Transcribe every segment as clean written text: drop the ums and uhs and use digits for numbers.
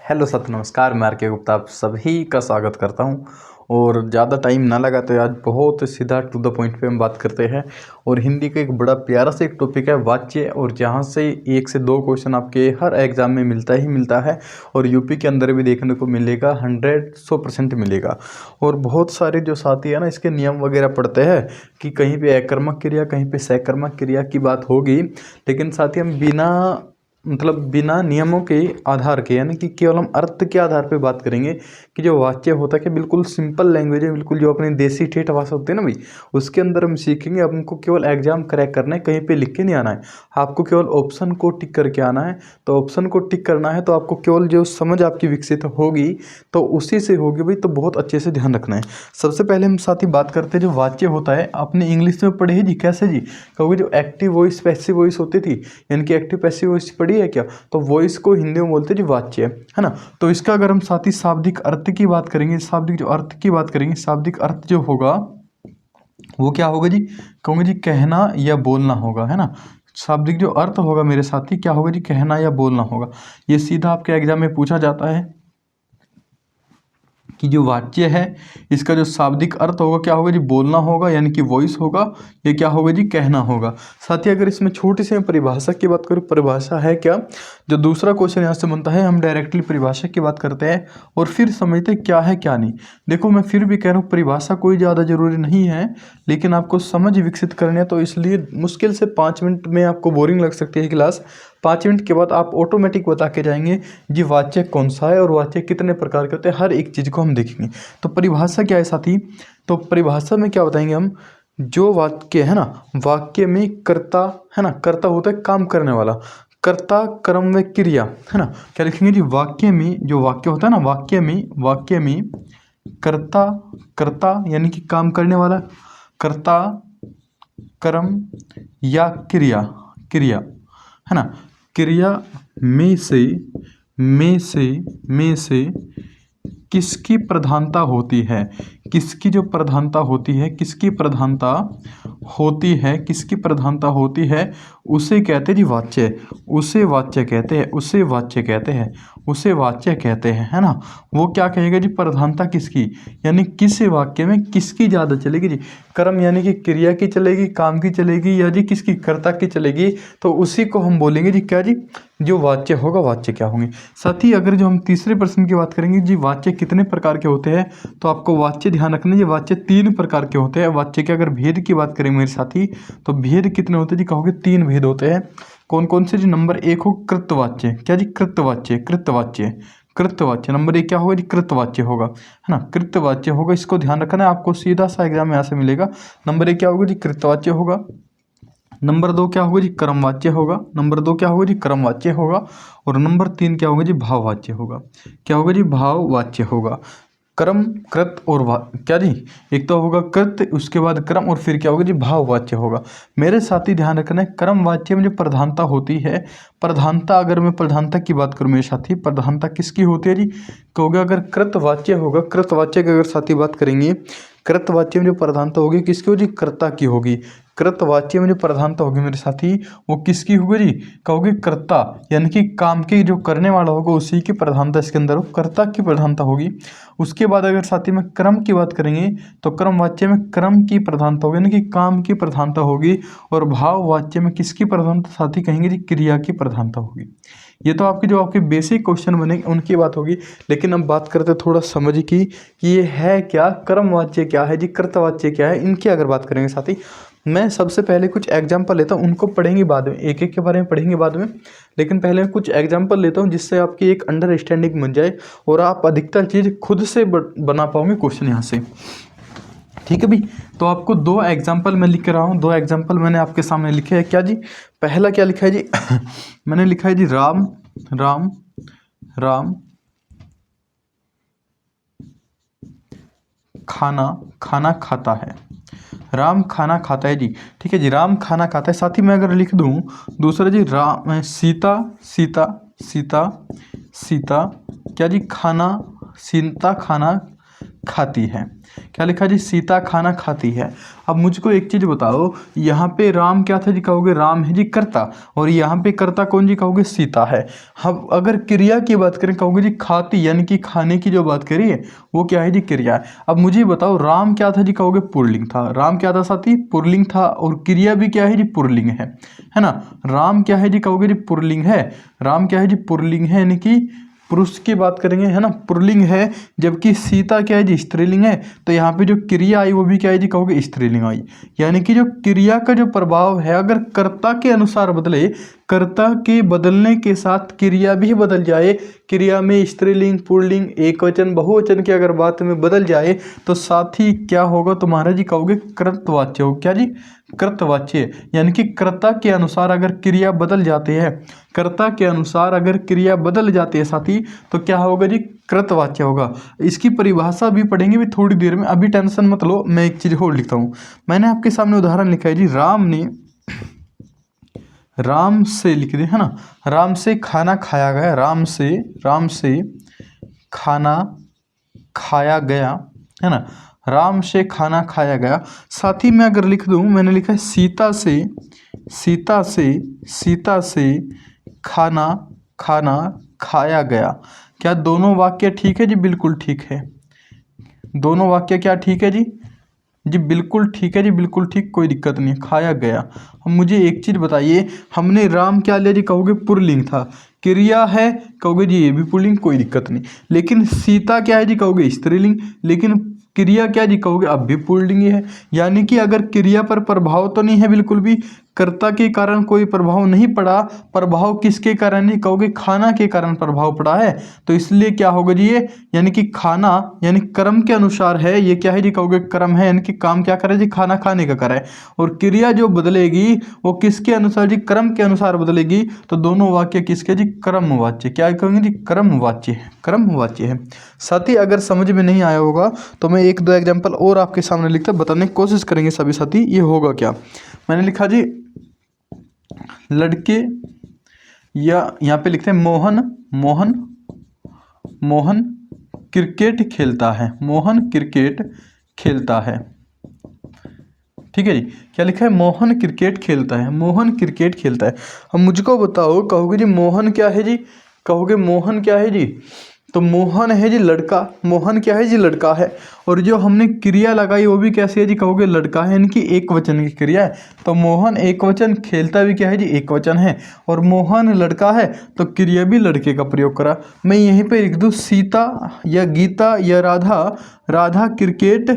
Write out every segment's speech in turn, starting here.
Hello सत नमस्कार, मैं आर.के. गुप्ता आप सभी का स्वागत करता हूं। और ज़्यादा टाइम ना लगाते आज बहुत सीधा टू द पॉइंट पे हम बात करते हैं। और हिंदी का एक बड़ा प्यारा सा एक टॉपिक है वाच्य, और जहां से 1 से 2 क्वेश्चन आपके हर एग्जाम में मिलता ही मिलता है। और यूपी के अंदर भी देखने को मिलेगा, 100% मिलेगा। और बहुत सारे जो साथी है ना, इसके नियम वगैरह पढ़ते हैं कि कहीं पे अकर्मक क्रिया, कहीं पे सकर्मक क्रिया की बात होगी। लेकिन साथी हम बिना नियमों के आधार के, यानी कि केवल हम अर्थ के आधार पे बात करेंगे कि जो वाच्य होता है कि बिल्कुल सिंपल लैंग्वेज है, बिल्कुल जो अपनी देसी ठेठ भाषा होती है ना भाई, उसके अंदर हम सीखेंगे। हमको केवल एग्जाम क्रैक करना है, कहीं पे लिख के नहीं आना है। आपको केवल ऑप्शन को टिक करके आना है। तो ऑप्शन को टिक करना है तो आपको केवल जो समझ आपकी विकसित होगी तो उसी से होगी भाई। तो बहुत अच्छे से ध्यान रखना है। सबसे पहले हम साथ ही बात करते हैं जो वाच्य होता है, आपने इंग्लिश में पढ़ी है जी, कैसे जी? क्योंकि जो एक्टिव वॉइस पैसिव वॉइस होती थी, यानी कि एक्टिव पैसिव वॉइस पढ़ी है क्या? तो वॉइस को हिंदी में बोलते हैं जी वाच्य, है ना। तो इसका अगर हम साथ ही शाब्दिक अर्थ की बात करेंगे, शाब्दिक जो अर्थ की बात करेंगे, शाब्दिक अर्थ जो होगा वो क्या होगा जी? कहूँगे जी कहना या बोलना होगा, है ना। शाब्दिक जो अर्थ होगा मेरे साथी, क्या होगा जी? कहना या बोलना होगा। ये सीधा आपके एग्जाम में पूछा जाता है कि जो वाच्य है इसका जो शाब्दिक अर्थ होगा क्या होगा जी? बोलना होगा, यानी कि वॉइस होगा। ये क्या होगा जी? कहना होगा। साथ ही अगर इसमें छोटी सी परिभाषा की बात करूँ, परिभाषा है क्या? जो दूसरा क्वेश्चन यहाँ से बनता है, हम डायरेक्टली परिभाषा की बात करते हैं और फिर समझते हैं क्या है क्या नहीं। देखो मैं फिर भी कह रहा हूँ, परिभाषा कोई ज़्यादा जरूरी नहीं है, लेकिन आपको समझ विकसित करनी है। तो इसलिए मुश्किल से 5 मिनट में आपको बोरिंग लग सकती है क्लास। 5 मिनट के बाद आप ऑटोमेटिक बता के जाएंगे जी वाच्य कौन सा है और वाच्य कितने प्रकार के होते हैं, हर एक चीज़ को हम देखेंगे। तो परिभाषा क्या है साथी? तो परिभाषा में क्या बताएंगे हम, जो वाक्य है ना, वाक्य में कर्ता है ना, कर्ता होता है काम करने वाला, कर्ता कर्म व क्रिया, है ना। क्या लिखेंगे जी? वाक्य में जो वाक्य होता है ना, वाक्य में कर्ता, कर्ता यानी कि काम करने वाला, कर्ता कर्म या क्रिया, क्रिया, है ना। क्रिया में से किसकी प्रधानता होती है, किसकी जो प्रधानता होती है, किसकी प्रधानता होती है, किसकी प्रधानता होती है, उसे कहते हैं जी वाच्य। उसे वाच्य कहते हैं, उसे वाच्य कहते हैं, उसे वाच्य कहते हैं, है ना। वो क्या कहेगा जी? प्रधानता किसकी, यानी किस वाक्य में किसकी ज़्यादा चलेगी जी? कर्म यानी कि क्रिया की चलेगी, काम की चलेगी, या जी किसकी, कर्ता की चलेगी। तो उसी को हम बोलेंगे जी क्या जी? जो वाच्य होगा, वाच्य क्या होंगे। साथ ही अगर जो हम तीसरे प्रश्न की बात करेंगे जी, वाच्य कितने प्रकार के होते हैं, तो आपको वाच्य ध्यान रखना है, वाच्य 3 प्रकार के होते हैं। वाच्य के अगर भेद की बात करें मेरे साथी, तो भेद कितने होते हैं जी? कहोगे 3 भेद होते हैं। कौन कौन से जी? नंबर 1 हो कृतवाच्य। क्या जी? कृतवाच्य, कृतवाच्य, कृतवाच्य। नंबर 1 क्या होगा जी? कृतवाच्य होगा, है ना। कृतवाच्य होगा, इसको ध्यान रखना है, आपको सीधा सा एग्जाम में यहाँ से मिलेगा। नंबर 1 क्या होगा जी? कृतवाच्य होगा। नंबर 2 क्या होगा जी? कर्मवाच्य होगा। नंबर 2 क्या होगा जी? कर्मवाच्य होगा। और नंबर 3 क्या होगा जी? भाववाच्य होगा। क्या होगा जी? भाववाच्य होगा। कर्म, कृत और क्या जी? एक तो होगा कृत, उसके बाद कर्म, और फिर क्या होगा जी? भाववाच्य होगा। मेरे साथी ध्यान रखना है, कर्म वाच्य में जो प्रधानता होती है, प्रधानता अगर मैं प्रधानता की बात करूं मेरे साथी, प्रधानता किसकी होती है जी? कहोगे अगर कृतवाच्य होगा, कृतवाच्य की अगर साथी बात करेंगे, कृतवाच्य में जो प्रधानता होगी किसकी होगी? कर्ता की होगी। कृतवाच्य में जो प्रधानता होगी मेरे साथी, वो किसकी होगी जी? कहोगे कर्ता, यानी कि काम की जो करने वाला होगा उसी की प्रधानता इसके अंदर हो, कर्ता की प्रधानता होगी। उसके बाद अगर साथी में क्रम की बात करेंगे, तो क्रम वाच्य में क्रम की प्रधानता होगी, यानी कि काम की प्रधानता होगी। और भाव वाच्य में किसकी प्रधानता साथी कहेंगे जी? क्रिया की प्रधानता होगी। ये तो आपके जो आपके बेसिक क्वेश्चन बनेंगे उनकी बात होगी। लेकिन अब बात करते थोड़ा समझ की कि ये है क्या, कर्म वाच्य क्या है जी, कर्तवाच्य क्या है, इनकी अगर बात करेंगे साथी। मैं सबसे पहले कुछ एग्जाम्पल लेता हूँ, उनको पढ़ेंगे बाद में, एक एक के बारे में पढ़ेंगे बाद में। लेकिन पहले मैं कुछ एग्जाम्पल लेता हूँ जिससे आपकी एक अंडरस्टैंडिंग बन जाए और आप अधिकतर चीज़ खुद से बना पाओगे क्वेश्चन यहाँ से। ठीक है भाई। तो आपको 2 एग्जाम्पल मैं लिख रहा हूँ, 2 एग्जाम्पल मैंने आपके सामने लिखे हैं। क्या जी? पहला क्या लिखा है जी? मैंने लिखा है जी राम, राम, राम खाना, खाना खाता है। राम खाना खाता है जी। ठीक है जी, राम खाना खाता है। साथ ही मैं अगर लिख दूं दूसरा जी, राम सीता, सीता, सीता, सीता क्या जी? खाना, सीता खाना खाती है। क्या लिखा जी, सीता खाना खाती है। अब मुझको एक चीज़ बताओ, यहाँ पे राम क्या था जी, कहोगे राम है जी कर्ता, और यहाँ पे कर्ता कौन जी, कहोगे सीता है। हम अगर क्रिया की बात करें कहोगे जी खाती, यानी कि खाने की जो बात करिए वो क्या है जी, क्रिया है। अब मुझे बताओ राम क्या था जी, कहोगे पुल्लिंग था। राम क्या था साथी, पुल्लिंग था, और क्रिया भी क्या है जी, पुल्लिंग है ना। राम क्या है जी, कहोगे जी पुल्लिंग है। राम क्या है जी, पुल्लिंग है, यानी कि पुरुष की बात करेंगे, है ना, पुल्लिंग है। जबकि सीता क्या है जी, स्त्रीलिंग है। तो यहाँ पे जो क्रिया आई वो भी क्या है जी, कहोगे स्त्रीलिंग आई। यानी कि जो क्रिया का जो प्रभाव है अगर कर्ता के अनुसार बदले, कर्ता के बदलने के साथ क्रिया भी बदल जाए, क्रिया में स्त्रीलिंग, पुल्लिंग, एकवचन, बहुवचन की अगर बात में बदल जाए, तो साथ ही क्या होगा तुम्हारा जी, कहोगे कृतवाच्य हो। क्या जी, कृतवाच्य। यानी कि कर्ता के अनुसार अगर क्रिया बदल जाती है, कर्ता के अनुसार अगर क्रिया बदल जाती है साथी, तो क्या होगा जी, कृतवाच्य होगा। इसकी परिभाषा भी पढ़ेंगे भी थोड़ी देर में, अभी टेंशन मत लो। मैं एक चीज और लिखता हूँ, मैंने आपके सामने उदाहरण लिखा है जी, राम से लिख दे, है ना, राम से खाना खाया गया, राम से खाना खाया गया, है ना, राम से खाना खाया गया। साथ ही मैं अगर लिख दूं, मैंने लिखा है सीता से खाना खाया गया। क्या दोनों वाक्य ठीक है जी, बिल्कुल ठीक है। दोनों वाक्य क्या ठीक है जी, बिल्कुल ठीक है जी, बिल्कुल ठीक, कोई दिक्कत नहीं, खाया गया। अब मुझे एक चीज़ बताइए, हमने राम क्या लिया जी, कहोगे पुल्लिंग था, क्रिया है कहोगे जी ये भी पुल्लिंग, कोई दिक्कत नहीं। लेकिन सीता क्या है जी, कहोगे स्त्रीलिंग, लेकिन क्रिया क्या जी, कहोगे अब भी पुल्लिंग ही है। यानी कि अगर क्रिया पर प्रभाव तो नहीं है बिल्कुल भी, कर्ता के कारण कोई प्रभाव नहीं पड़ा, प्रभाव किसके कारण जी, कहोगे खाना के कारण प्रभाव पड़ा है। तो इसलिए क्या होगा जी ये, यानी कि खाना यानी कर्म के अनुसार है, ये क्या है जी, कहोगे कर्म है, यानी कि काम क्या करे जी, खाना खाने का करे। और क्रिया जो बदलेगी वो किसके अनुसार जी, कर्म के अनुसार बदलेगी। तो दोनों वाक्य किसके जी, कर्मवाच्य। क्या कहेंगे जी, कर्मवाच्य है, कर्मवाच्य है। साथ ही अगर समझ में नहीं आया होगा तो मैं एक दो एग्जाम्पल और आपके सामने लिखता बताने की कोशिश करेंगे सभी साथी। ये होगा क्या, मैंने लिखा जी लड़के, या यहाँ पे लिखते हैं मोहन क्रिकेट खेलता है, मोहन क्रिकेट खेलता है। ठीक है जी, क्या लिखा है, मोहन क्रिकेट खेलता है, मोहन क्रिकेट खेलता है। अब मुझको बताओ, कहोगे जी मोहन क्या है जी, कहोगे मोहन क्या है जी, तो मोहन है जी लड़का, मोहन क्या है जी, लड़का है। और जो हमने क्रिया लगाई वो भी कैसे है जी, कहोगे लड़का है, यानी कि एक वचन की क्रिया है। तो मोहन एक वचन, खेलता भी क्या है जी, एक वचन है। और मोहन लड़का है तो क्रिया भी लड़के का प्रयोग करा। मैं यहीं पे लिख दूँ सीता या गीता या राधा क्रिकेट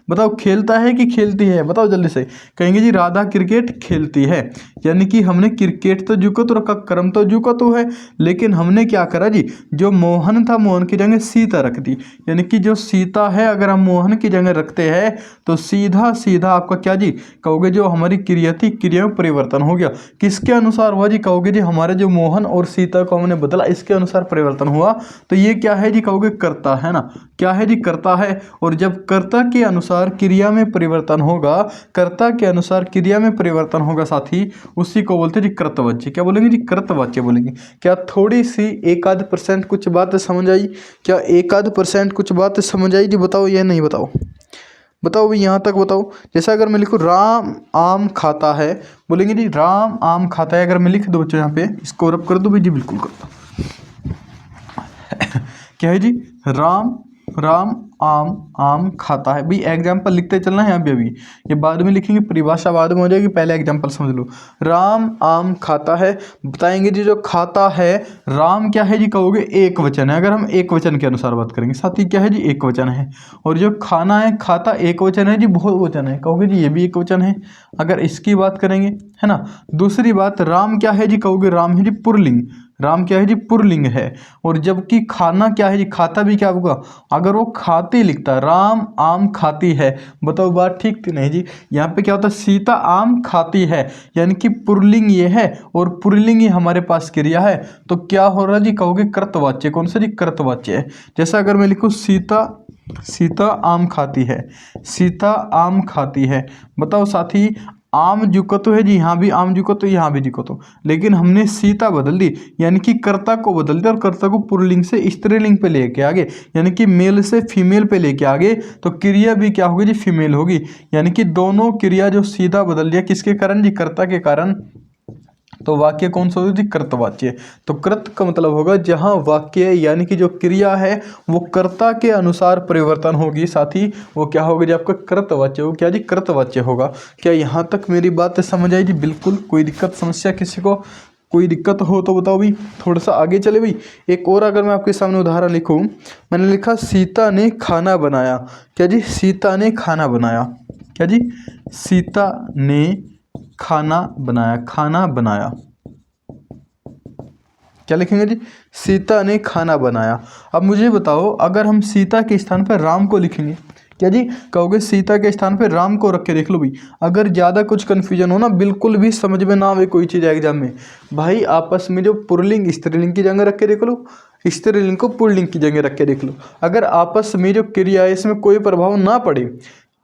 बताओ खेलता है कि खेलती है, बताओ जल्दी से। कहेंगे जी राधा क्रिकेट खेलती है। यानी कि हमने क्रिकेट तो जुको तो रखा, कर्म तो जुको तो है, लेकिन हमने क्या करा जी, जो मोहन था मोहन की जगह सीता रख दी। यानी कि जो सीता है अगर हम मोहन की जगह रखते हैं तो सीधा सीधा आपका क्या जी, कहोगे जो हमारी क्रिया थी, क्रिया में परिवर्तन हो गया। किसके अनुसार हुआ जी, कहोगे जी हमारे जो मोहन और सीता को हमने बदला इसके अनुसार परिवर्तन हुआ। तो ये क्या है जी, कहोगे कर्ता है ना, क्या है जी, कर्ता है। और जब कर्ता के अनुसार क्रिया में परिवर्तन होगा, कर्ता के अनुसार क्रिया में परिवर्तन होगा साथी, उसी को बोलते हैं जी कृतवाच्य। क्या बोलेंगे जी, कृतवाच्य बोलेंगे। क्या थोड़ी सी एक आध % कुछ बात समझ आई, क्या एक आध % कुछ बात समझ आई जी, बताओ या नहीं, बताओ भाई, यहाँ तक बताओ। जैसा अगर मैं लिखूँ राम आम खाता है, बोलेंगे जी राम आम खाता है। अगर मैं लिख दूँ बच्चों यहाँ पे, इसको रब कर दो भाई जी, बिल्कुल कर दो। क्या है जी, राम आम खाता है। भाई एग्जाम्पल लिखते चलना है अभी, ये बाद में लिखेंगे, परिभाषा बाद में हो जाएगी, पहले एग्जाम्पल समझ लो। राम आम खाता है, बताएंगे जी जो खाता है, राम क्या है जी, कहोगे एक वचन है। अगर हम एक वचन के अनुसार बात करेंगे साथी, क्या है जी, एक वचन है। और जो खाना है, खाता एक वचन है जी, बहुवचन है, कहोगे जी ये भी एक वचन है। अगर इसकी बात करेंगे, है ना। दूसरी बात, राम क्या है जी, कहोगे राम है जी पुल्लिंग, राम क्या है जी, पुल्लिंग है। और जबकि खाना क्या है जी, खाता भी क्या होगा, अगर वो खाती लिखता, राम आम खाती है, बताओ बात ठीक थी नहीं जी। यहाँ पे क्या होता है, सीता आम खाती है, यानी कि पुल्लिंग ये है और पुल्लिंग ही हमारे पास क्रिया है। तो क्या हो रहा है जी, कहोगे कृतवाच्य। कौन सा जी, कृतवाच्य है। जैसा अगर मैं लिखूँ सीता आम खाती है, सीता आम खाती है, बताओ साथी आम जुकतो है जी, यहाँ भी आम जुकतो, यहाँ भी जुकतो, लेकिन हमने सीता बदल दी, यानी कि कर्ता को बदल दिया और कर्ता को पुल्लिंग से स्त्रीलिंग पे लेके आगे, यानी कि मेल से फीमेल पे लेके आगे, तो क्रिया भी क्या होगी जी, फीमेल होगी। यानी कि दोनों क्रिया जो सीधा बदल दिया किसके कारण जी, कर्ता के कारण। तो वाक्य कौन सा होगा जी, कृतवाच्य। तो कृत का मतलब होगा जहां वाक्य यानी कि जो क्रिया है वो कर्ता के अनुसार परिवर्तन होगी, साथ ही वो क्या होगा जी, आपका कृतवाच्य हो, क्या जी, कृतवाच्य होगा। क्या यहाँ तक मेरी बात समझ आई जी? बिल्कुल। कोई दिक्कत समस्या किसी को, कोई दिक्कत हो तो बताओ भाई, थोड़ा सा आगे चले भाई। एक और अगर मैं आपके सामने उदाहरण लिखूं, मैंने लिखा सीता ने खाना बनाया। क्या जी, सीता ने खाना बनाया। क्या जी, सीता ने खाना बनाया, खाना बनाया। क्या लिखेंगे जी, सीता ने खाना बनाया। अब मुझे बताओ, अगर हम सीता के स्थान पर राम को लिखेंगे, क्या जी, कहोगे सीता के स्थान पर राम को रख के देख लो भाई। अगर ज़्यादा कुछ कन्फ्यूजन हो ना, बिल्कुल भी समझ में ना आवे कोई चीज़ एग्जाम में, भाई आपस में जो पुल्लिंग स्त्रीलिंग की जगह रख के देख लो, स्त्रीलिंग को पुल्लिंग की जगह रख के देख लो। अगर आपस में जो क्रिया है इसमें कोई प्रभाव ना पड़े,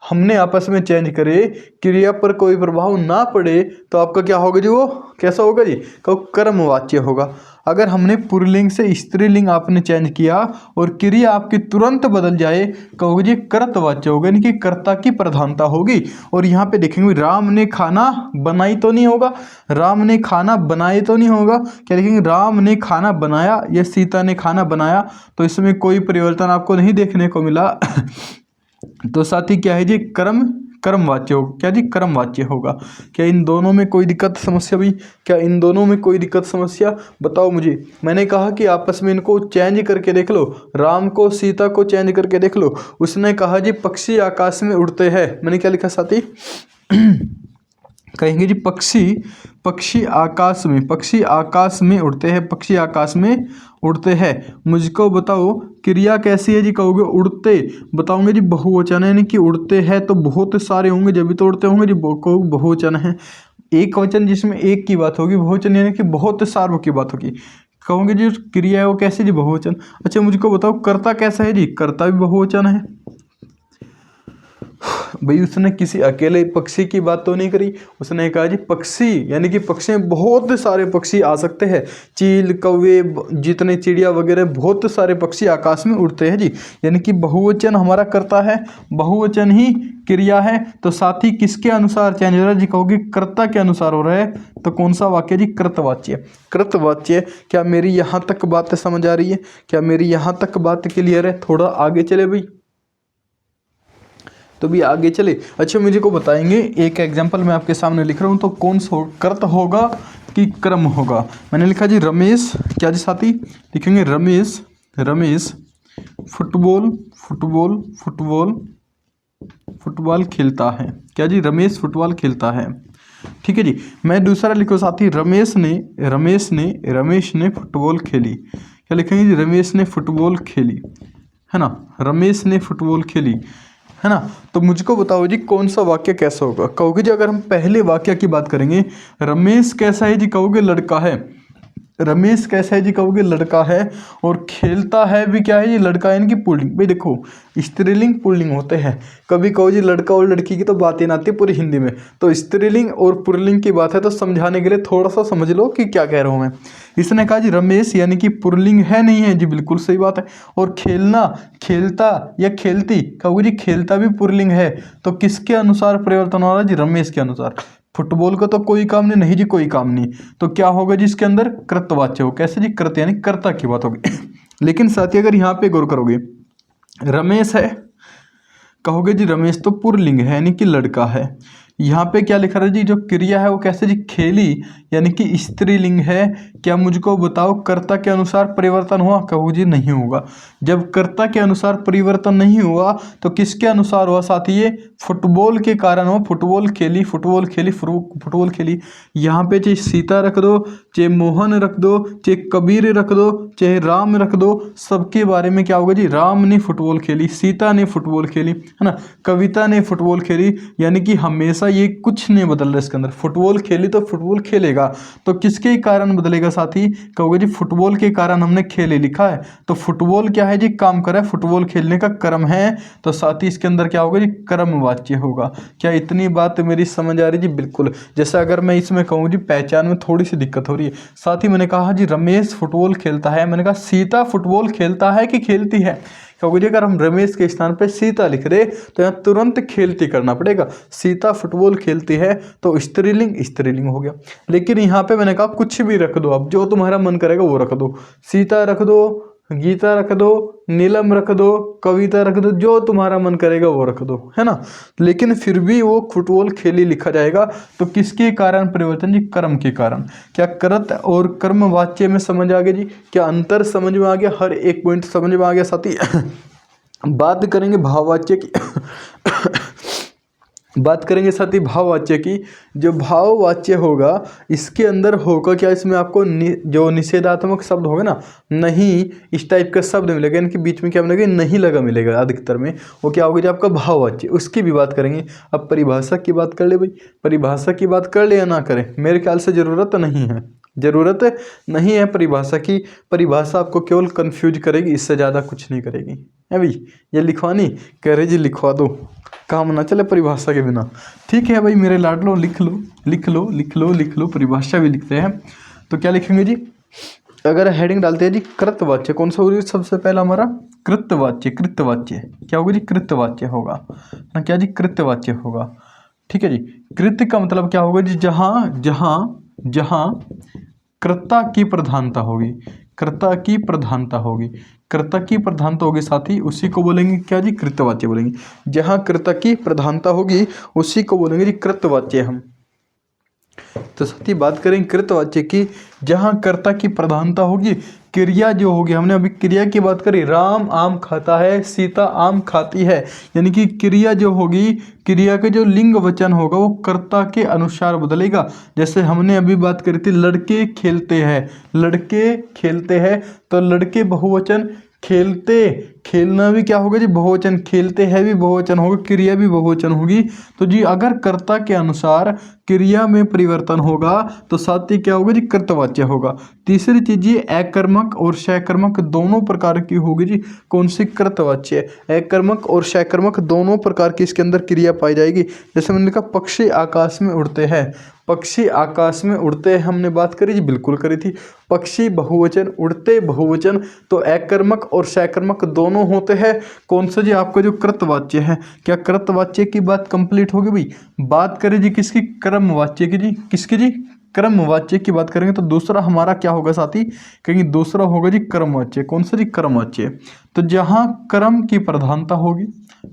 हमने आपस में चेंज करे, क्रिया पर कोई प्रभाव ना पड़े, तो आपका क्या होगा जी, वो कैसा होगा जी, कहो कर्मवाच्य होगा। अगर हमने पुल्लिंग से स्त्रीलिंग आपने चेंज किया और क्रिया आपकी तुरंत बदल जाए, कहोगे जी कर्तवाच्य होगा, यानी कि कर्ता की प्रधानता होगी। और यहाँ पे देखेंगे राम ने खाना बनाई तो नहीं होगा, राम ने खाना बनाए तो नहीं होगा, क्या लिखेंगे, राम ने खाना बनाया या सीता ने खाना बनाया, तो इसमें कोई परिवर्तन आपको नहीं देखने को मिला। तो साथ ही क्या है जी, कर्मवाच्य हो, क्या जी, कर्मवाच्य होगा। क्या इन दोनों में कोई दिक्कत समस्या भी, क्या इन दोनों में कोई दिक्कत समस्या बताओ मुझे। मैंने कहा कि आपस में इनको चेंज करके देख लो, राम को सीता को चेंज करके देख लो। उसने कहा जी पक्षी आकाश में उड़ते हैं, मैंने क्या लिखा साथी, कहेंगे जी पक्षी आकाश में, पक्षी आकाश में उड़ते हैं, पक्षी आकाश में उड़ते हैं। मुझको बताओ क्रिया कैसी है जी, कहोगे उड़ते, बताओगे जी बहुवचन है, यानी कि उड़ते हैं तो बहुत सारे होंगे जब भी तो उड़ते होंगे जी, बहुवचन है। एक वचन जिसमें एक की बात होगी, बहुवचन यानी कि बहुत सारों की बात होगी। कहोगे जी क्रिया है वो कैसी जी, बहुवचन। अच्छा मुझको बताओ कर्ता कैसा है जी, कर्ता भी बहुवचन है। भाई उसने किसी अकेले पक्षी की बात तो नहीं करी, उसने कहा जी पक्षी, यानी कि पक्षी में बहुत सारे पक्षी आ सकते हैं, चील कौवे जितने चिड़िया वगैरह बहुत सारे पक्षी आकाश में उड़ते हैं जी, यानी कि बहुवचन हमारा कर्ता है, बहुवचन ही क्रिया है। तो साथ ही किसके अनुसार चेंज हो रहा है जी, कहोगे कर्ता के अनुसार हो रहा है। तो कौन सा वाक्य जी, कृतवाच्य, कृतवाच्य। क्या मेरी यहाँ तक बात समझ आ रही है, क्या मेरी यहाँ तक बात क्लियर है? थोड़ा आगे चले भाई, तो भी आगे चले। अच्छा मुझे को बताएंगे, एक एग्जांपल मैं आपके सामने लिख रहा हूँ, तो कौन सा कर्त होगा कि क्रम होगा। मैंने लिखा जी रमेश, क्या जी साथी, लिखेंगे रमेश फुटबॉल खेलता है। क्या जी, रमेश फुटबॉल खेलता है। ठीक है जी। मैं दूसरा लिखो साथी, रमेश ने फुटबॉल खेली। क्या लिखेंगे जी, रमेश ने फुटबॉल खेली, है ना, रमेश ने फुटबॉल खेली, है ना। तो मुझको बताओ जी कौन सा वाक्य कैसा होगा। कहोगे जी अगर हम पहले वाक्य की बात करेंगे, रमेश कैसा है जी, कहोगे लड़का है। रमेश कैसा है जी, कहोगे लड़का है। और खेलता है भी क्या है जी, लड़का है, यानी कि पुल्लिंग। भाई देखो स्त्रीलिंग पुल्लिंग होते हैं, कभी कहो जी लड़का और लड़की की तो बात ही ना आती पूरी हिंदी में, तो स्त्रीलिंग और पुल्लिंग की बात है, तो समझाने के लिए थोड़ा सा समझ लो कि क्या कह रहा हूँ मैं। इसने कहा जी रमेश यानी कि पुल्लिंग है, नहीं है जी, बिल्कुल सही बात है। और खेलना, खेलता या खेलती, कहोगे जी खेलता भी पुल्लिंग है, तो किसके अनुसार परिवर्तन हो रहा है जी, रमेश के अनुसार। फुटबॉल का तो कोई काम नहीं जी, कोई काम नहीं, तो क्या होगा जी इसके अंदर कृतवाच्य हो। कैसे जी, कृत यानी कर्ता की बात होगी। लेकिन साथ ही अगर यहाँ पे गौर करोगे, रमेश है, कहोगे जी रमेश तो पुल्लिंग है, यानी कि लड़का है। यहाँ पे क्या लिखा रहा है जी, जो क्रिया है वो कैसे जी, खेली, यानी कि स्त्रीलिंग है। क्या मुझको बताओ कर्ता के अनुसार परिवर्तन हुआ, कहो जी नहीं होगा। जब कर्ता के अनुसार परिवर्तन नहीं हुआ तो किसके अनुसार हुआ साथी, ये फुटबॉल के कारण हो, फुटबॉल खेली। यहाँ पे चाहे सीता रख दो, चाहे मोहन रख दो, चाहे कबीर रख दो, चाहे राम रख दो, सबके बारे में क्या होगा जी, राम ने फुटबॉल खेली, सीता ने फुटबॉल खेली, है ना, कविता ने फुटबॉल खेली, यानी कि हमेशा ऐसा ये कुछ नहीं बदल रहा इसके अंदर। फुटबॉल खेली तो फुटबॉल खेलेगा, तो किसके कारण बदलेगा साथी? कहोगे जी फुटबॉल के कारण हमने खेले लिखा है, तो फुटबॉल क्या है जी? काम कर रहा है, फुटबॉल खेलने का कर्म है, तो साथी इसके अंदर क्या होगा जी? कर्मवाच्य होगा। क्या इतनी बात मेरी समझ आ रही जी? बिल्कुल। जैसे अगर मैं इसमें कहूँ जी पहचान में थोड़ी सी दिक्कत हो रही है, साथी मैंने कहा जी रमेश फुटबॉल खेलता है, मैंने कहा सीता फुटबॉल खेलता है कि खेलती है? क्योंकि अगर हम रमेश के स्थान पे सीता लिख रहे तो यहाँ तुरंत खेलती करना पड़ेगा। सीता फुटबॉल खेलती है तो स्त्रीलिंग स्त्रीलिंग हो गया। लेकिन यहाँ पे मैंने कहा कुछ भी रख दो, अब जो तुम्हारा मन करेगा वो रख दो। सीता रख दो, गीता रख दो, नीलम रख दो, कविता रख दो, जो तुम्हारा मन करेगा वो रख दो, है ना। लेकिन फिर भी वो फुटबॉल खेली लिखा जाएगा। तो किसके कारण परिवर्तन जी? कर्म के कारण। क्या कर्त और कर्म वाच्य में समझ आ गया जी? क्या अंतर समझ में आ गया? हर एक पॉइंट समझ में आ गया साथी। बात करेंगे भाववाच्य की। बात करेंगे साथी भाववाच्य की। जो भाववाच्य होगा इसके अंदर होगा क्या? इसमें आपको जो निषेधात्मक शब्द होगा ना, नहीं, इस टाइप का शब्द मिलेगा, इनके बीच में क्या मिलेगा? नहीं लगा मिलेगा अधिकतर में। वो क्या होगा जी? आपका भाववाच्य। उसकी भी बात करेंगे। अब परिभाषा की बात कर ले भाई, परिभाषा की बात कर ले या ना करें, मेरे ख्याल से ज़रूरत नहीं है, ज़रूरत नहीं है परिभाषा की। परिभाषा आपको केवल कंफ्यूज करेगी, इससे ज़्यादा कुछ नहीं करेगी। है भाई, ये लिखवानी कह रहे जी लिखवा दो, काम ना चले परिभाषा के बिना। ठीक है भाई मेरे लाडलो, लिख लो लिख लो लिख लो लिख लो, परिभाषा भी लिखते हैं। तो क्या लिखेंगे जी? अगर हेडिंग डालते हैं जी कृतवाच्य, कौन सा होगा सबसे पहला हमारा? कृतवाच्य। कृतवाच्य क्या होगा जी? कृतवाच्य होगा ना, क्या जी? कृतवाच्य होगा। ठीक है जी। कृत्य का मतलब क्या होगा जी? जहाँ जहाँ जहाँ कर्ता की प्रधानता होगी, कर्ता की प्रधानता होगी, कर्ता की प्रधानता होगी साथी, उसी को बोलेंगे क्या जी? कृतवाच्य बोलेंगे। जहाँ कर्ता की प्रधानता होगी उसी को बोलेंगे जी कृतवाच्य हम। तो साथी बात करें कृतवाच्य की, जहाँ कर्ता की प्रधानता होगी, क्रिया जो होगी, हमने अभी क्रिया की बात करी, राम आम खाता है, सीता आम खाती है, यानी कि क्रिया जो होगी, क्रिया का जो लिंग वचन होगा वो कर्ता के अनुसार बदलेगा। जैसे हमने अभी बात करी थी लड़के खेलते हैं, लड़के खेलते हैं, तो लड़के बहुवचन, खेलते, खेलना भी क्या होगा जी? बहुवचन, खेलते हैं भी बहुवचन होगा, क्रिया भी बहुवचन होगी। तो जी अगर कर्ता के अनुसार क्रिया में परिवर्तन होगा तो साथ ही क्या होगा जी? कृतवाच्य होगा। तीसरी चीज ये अकर्मक और सकर्मक दोनों प्रकार की होगी जी। कौन सी? कृतवाच्य। अकर्मक और सकर्मक दोनों प्रकार की इसके अंदर क्रिया पाई जाएगी। जैसे मैंने कहा पक्षी आकाश में उड़ते हैं, पक्षी आकाश में उड़ते हैं, हमने बात करी जी? बिल्कुल करी थी। पक्षी बहुवचन, उड़ते बहुवचन, तो अकर्मक और सकर्मक दोनों होते हैं। कौन सा जी? आपका जो कृतवाच्य है। क्या कृतवाच्य की बात कंप्लीट होगी भाई? बात करें जी किसकी? कर्मवाच्य की जी। किसकी जी? कर्मवाच्य की बात करेंगे तो दूसरा हमारा क्या होगा साथी? कहेंगे दूसरा होगा जी कर्मवाच्य। कौन सा जी? कर्मवाच्य। तो जहाँ कर्म की प्रधानता होगी,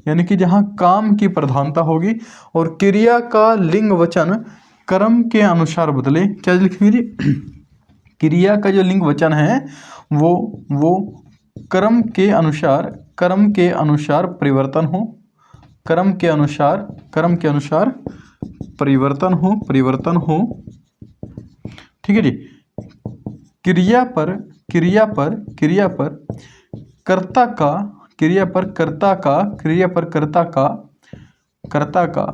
यानी कि जहाँ काम की प्रधानता होगी और क्रिया का लिंग वचन कर्म के अनुसार बदले, क्या लिखेंगे जी? क्रिया का जो लिंग वचन है वो कर्म के अनुसार, कर्म के अनुसार परिवर्तन हो, कर्म के अनुसार, कर्म के अनुसार परिवर्तन हो, परिवर्तन हो। ठीक है जी। क्रिया पर, क्रिया पर, क्रिया पर कर्ता का, क्रिया पर कर्ता का, क्रिया पर कर्ता का, कर्ता का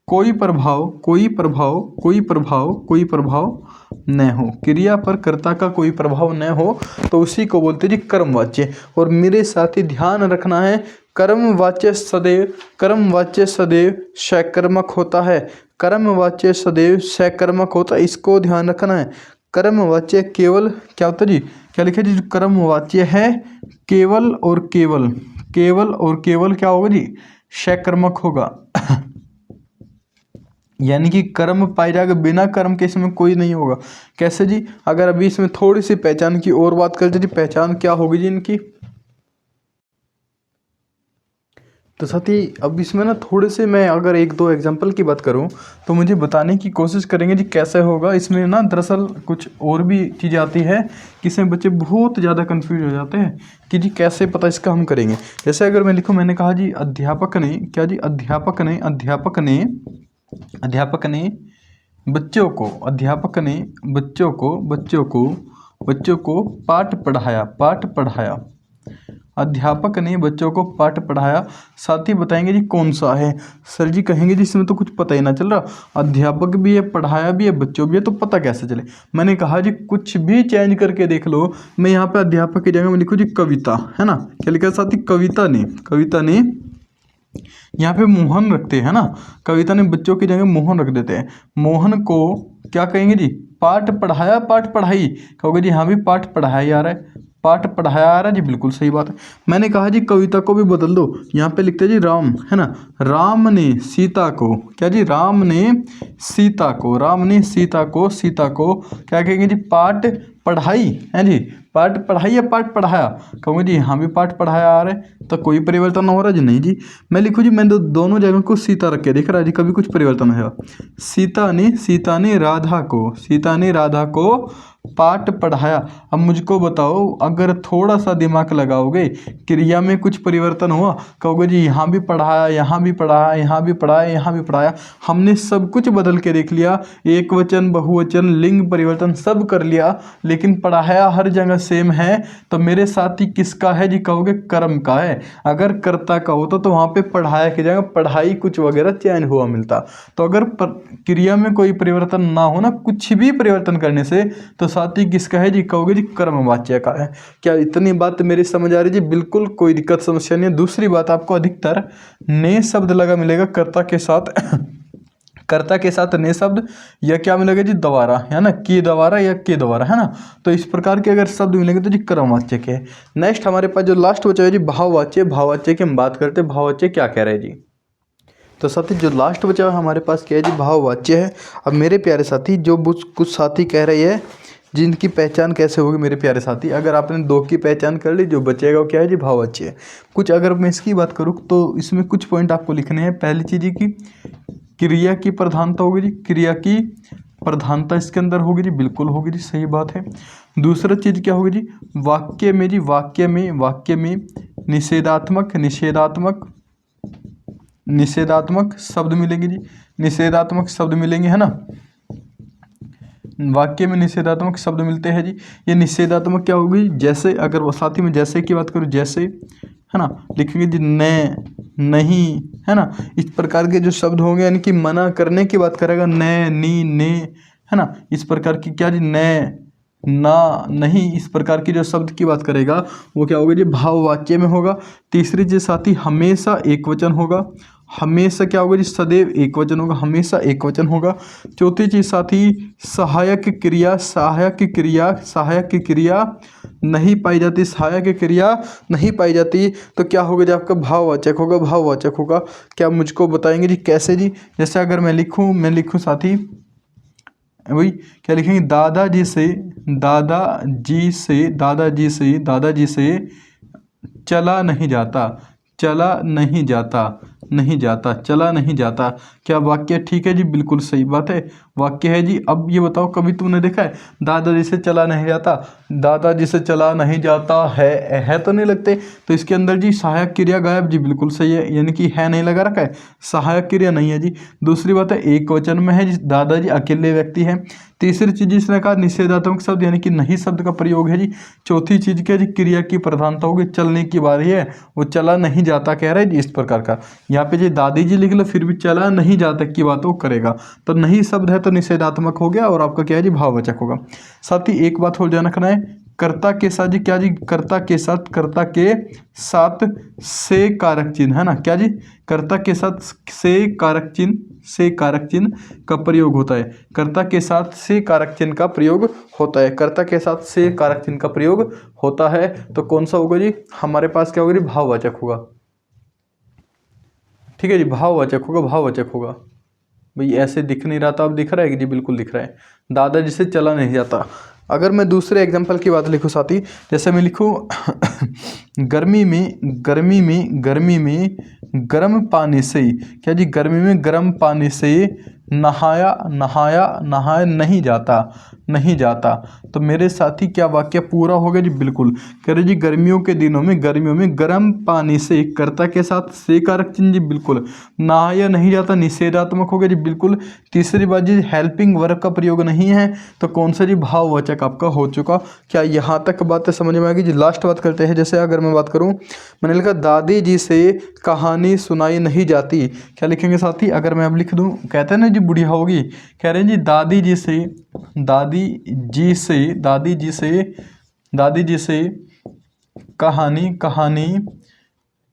कोई प्रभाव, कोई प्रभाव, कोई प्रभाव, कोई प्रभाव न हो, क्रिया पर कर्ता का कोई प्रभाव न हो, तो उसी को बोलते जी कर्मवाच्य। और मेरे साथ ही ध्यान रखना है, कर्मवाच्य सदैव, कर्मवाच्य सदैव सकर्मक होता है, कर्मवाच्य सदैव सकर्मक होता है, इसको ध्यान रखना है। कर्मवाच्य केवल क्या होता है जी? क्या लिखा जी? कर्मवाच्य है केवल और केवल, केवल और केवल क्या होगा जी? सकर्मक होगा। यानी कि कर्म पाई जाएगा, बिना कर्म के इसमें कोई नहीं होगा। कैसे जी? अगर अभी इसमें थोड़ी सी पहचान की और बात करते जी, पहचान क्या होगी जी इनकी? तो साथी अब इसमें ना थोड़े से मैं अगर एक दो एग्जांपल की बात करूं तो मुझे बताने की कोशिश करेंगे जी कैसे होगा। इसमें ना दरअसल कुछ और भी चीज़ें आती है कि इसमें बच्चे बहुत ज़्यादा कंफ्यूज हो जाते हैं कि जी कैसे पता इसका हम करेंगे। जैसे अगर मैं लिखूँ, मैंने कहा जी अध्यापक ने, क्या जी? अध्यापक ने, अध्यापक ने, अध्यापक ने बच्चों को, अध्यापक ने बच्चों को, बच्चों को, बच्चों को पाठ पढ़ाया, पाठ पढ़ाया। अध्यापक ने बच्चों को पाठ पढ़ाया। साथी बताएंगे जी कौन सा है। सर जी कहेंगे जी इसमें तो कुछ पता ही ना चल रहा, अध्यापक भी है, पढ़ाया भी है, बच्चों भी है, तो पता कैसे चले। मैंने कहा जी कुछ भी चेंज करके देख लो। मैं यहाँ पे अध्यापक की जगह में लिखूँ जी कविता, है ना। क्या लिखा साथी, कविता ने यहाँ पे मोहन रखते हैं ना, कविता ने बच्चों की जगह मोहन रख देते हैं। मोहन को क्या कहेंगे जी, पाठ पढ़ाया, पाठ पढ़ाई। कहोगे जी हाँ भी पाठ पढ़ाया आ रहा है, पाठ पढ़ाया आ रहा है जी, बिल्कुल सही बात है। मैंने कहा जी कविता को भी बदल दो, यहाँ पे लिखते हैं जी राम, है ना। राम ने सीता को, क्या जी, राम ने सीता को क्या कहेंगे जी, पाठ पढ़ाई, है जी। पाठ पढ़ाई या पाठ पढ़ाया, कहूँगे जी हाँ भी पाठ पढ़ाया आ रहा है, तो कोई परिवर्तन हो रहा है जी, नहीं जी। मैं लिखूँ जी, मैंने दोनों जगह को सीता रख के देख रहा है जी, कभी कुछ परिवर्तन होगा। सीता ने राधा को पाठ पढ़ाया। अब मुझको बताओ, अगर थोड़ा सा दिमाग लगाओगे, क्रिया में कुछ परिवर्तन हुआ, कहोगे जी यहाँ भी पढ़ाया, यहाँ भी पढ़ाया, यहाँ भी पढ़ाया, यहाँ भी पढ़ाया। हमने सब कुछ बदल के देख लिया, एक वचन, बहुवचन, लिंग परिवर्तन सब कर लिया, लेकिन पढ़ाया हर जगह सेम है। तो मेरे साथ ही किसका है जी, कहोगे कर्म का है। अगर कर्ता का होता तो वहाँ पे पढ़ाया की जगह पढ़ाई कुछ वगैरह चेंज हुआ मिलता। तो अगर क्रिया में कोई परिवर्तन ना हो ना, कुछ भी परिवर्तन करने से, तो साथ ही किसका है जी, कहोगे जी कर्मवाच्य का है। क्या इतनी बात मेरी समझ आ रही जी, बिल्कुल कोई दिक्कत समस्या नहीं है। दूसरी बात, आपको अधिकतर ने शब्द लगा मिलेगा कर्ता के साथ कर्ता के साथ ने शब्द, या क्या मिलेगा जी, द्वारा, है ना, के द्वारा या के द्वारा, है ना। तो इस प्रकार के अगर शब्द मिलेंगे तो जी कर्मवाच्य के। नेक्स्ट हमारे पास जो लास्ट बचा है जी भाववाच्य की हम बात करते हैं, भाववाच्य क्या कह रहे हैं जी। तो साथी जो लास्ट बचा है हमारे पास क्या है जी, भाववाच्य है। अब मेरे प्यारे साथी, जो कुछ साथी कह रही है जिनकी पहचान कैसे होगी मेरे प्यारे साथी, अगर आपने दो की पहचान कर ली, जो बचेगा वो क्या है जी, भाववाच्य है। कुछ अगर मैं इसकी बात करूँ तो इसमें कुछ पॉइंट आपको लिखने हैं। पहली चीज़ की क्रिया की प्रधानता होगी जी, क्रिया की प्रधानता इसके अंदर होगी जी, बिल्कुल होगी जी, सही बात है। दूसरा चीज़ क्या होगी जी, वाक्य में निषेधात्मक शब्द मिलेंगे जी, निषेधात्मक शब्द मिलेंगे, है ना। वाक्य में निषेधात्मक शब्द मिलते हैं जी। ये निषेधात्मक क्या होगी, जैसे, अगर वो साथी में जैसे की बात करूँ, जैसे, है ना, लिखेंगे जी न, नहीं, है ना। इस प्रकार के जो शब्द होंगे, यानी कि मना करने की बात करेगा, न, नी, ने, है ना। इस प्रकार की क्या जी, न, ना, नहीं, इस प्रकार की जो शब्द की बात करेगा वो क्या होगा जी, भाववाच्य में होगा। तीसरी चीज साथी, हमेशा एक वचन होगा, हमेशा क्या होगा जी, सदैव एक वचन होगा, हमेशा एक वचन होगा। चौथी चीज साथी, सहायक क्रिया नहीं पाई जाती, सहायक क्रिया नहीं पाई जाती, तो क्या होगा जी, आपका भाववाचक होगा। क्या मुझको बताएंगे जी कैसे जी। जैसे अगर मैं लिखूं साथी, वही क्या लिखेंगे, दादाजी से चला नहीं जाता। क्या वाक्य ठीक है जी, बिल्कुल सही बात है, वाक्य है जी। अब ये बताओ, कभी तुमने देखा है दादाजी से चला नहीं जाता है तो नहीं लगते। तो इसके अंदर जी सहायक क्रिया गायब जी, बिल्कुल सही है, यानी कि है नहीं लगा रखा है, सहायक क्रिया नहीं है जी। दूसरी बात है, एक वचन में है जी, दादाजी अकेले व्यक्ति हैं। तीसरी चीज इसने कहा निषेधात्मक शब्द, यानी कि नहीं शब्द का प्रयोग है जी। चौथी चीज क्या जी, क्रिया की प्रधानता होगी, चलने की बारी है, वो चला नहीं जाता कह रहा है जी, इस प्रकार का। यहाँ पे जी दादी जी लिख लो, फिर भी चला नहीं जाता की बात वो करेगा, तो नहीं शब्द है तो निषेधात्मक हो गया, और आपका क्या है जी, भाववाचक होगा। साथ ही एक बात हो ध्यान रखना है, कर्ता के साथ जी क्या जी, कर्ता के साथ से कारक चिन्ह, है ना। क्या जी, कर्ता के साथ से कारक चिन्ह का प्रयोग होता है, कर्ता के साथ से कारक चिन्ह का प्रयोग होता है, कर्ता के साथ से कारक चिन्ह का प्रयोग होता है। तो कौन सा होगा जी, हमारे पास क्या होगा जी, भाववाचक होगा। ठीक है जी, भाववाचक होगा। भाई ऐसे दिख नहीं रहा था, अब दिख रहा है कि जी, बिल्कुल दिख रहा है। दादाजी से चला नहीं जाता। अगर मैं दूसरे एग्जांपल की बात लिखूँ साथी, जैसे मैं लिखूँ गर्मी में गर्म पानी से, क्या जी, गर्मी में गर्म पानी से नहाया नहाया नहाया नहीं जाता, नहीं जाता। तो मेरे साथी क्या वाक्य पूरा हो गया जी? बिल्कुल। कह रहे जी गर्मियों के दिनों में गर्म पानी से, कर्ता के साथ से कारक चिन्ह जी, बिल्कुल। नहाया नहीं जाता निषेधात्मक हो गया जी, बिल्कुल। तीसरी बात जी हेल्पिंग वर्ब का प्रयोग नहीं है, तो कौन सा जी? भाववाचक आपका हो चुका। क्या यहाँ तक बातें समझ में आ गई जी? लास्ट बात करते हैं। जैसे अगर मैं बात करूँ, मैंने लिखा दादी जी से कहानी सुनाई नहीं जाती। क्या लिखेंगे साथी? अगर मैं अब लिख दूं, कहते हैं ना जी बुढ़िया होगी, कह रहे हैं जी दादी जी से, दादी जी से, दादी जी से, दादी जी से कहानी कहानी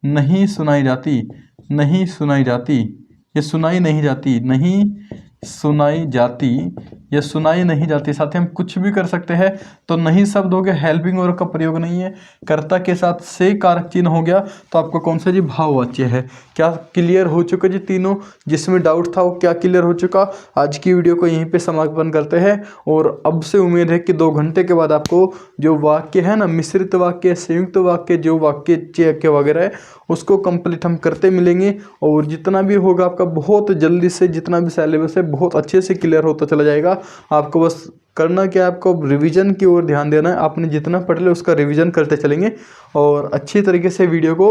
नहीं सुनाई जाती, नहीं सुनाई जाती, ये सुनाई नहीं जाती, नहीं सुनाई जाती, ये सुनाई नहीं जाती। साथ ही हम कुछ भी कर सकते हैं। तो नहीं शब्द हो गया, हेल्पिंग वर्ब का प्रयोग नहीं है, कर्ता के साथ से कारक चिन्ह हो गया। तो आपका कौन सा जी? भाववाच्य है। क्या क्लियर हो चुका जी? तीनों जिसमें डाउट था वो क्या क्लियर हो चुका? आज की वीडियो को यहीं पे समापन करते हैं। और अब से उम्मीद है कि 2 घंटे के बाद आपको जो वाक्य है ना, मिश्रित वाक्य, संयुक्त वाक्य, जो वाक्य चेक वगैरह है, उसको कंप्लीट हम करते मिलेंगे। और जितना भी होगा आपका बहुत जल्दी से, जितना भी सिलेबस है बहुत अच्छे से क्लियर होता चला जाएगा। आपको बस करना क्या है, आपको रिवीजन की ओर ध्यान देना है। आपने जितना पढ़ लिया उसका रिवीजन करते चलेंगे और अच्छी तरीके से वीडियो को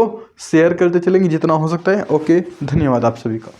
शेयर करते चलेंगे जितना हो सकता है। ओके, धन्यवाद आप सभी का।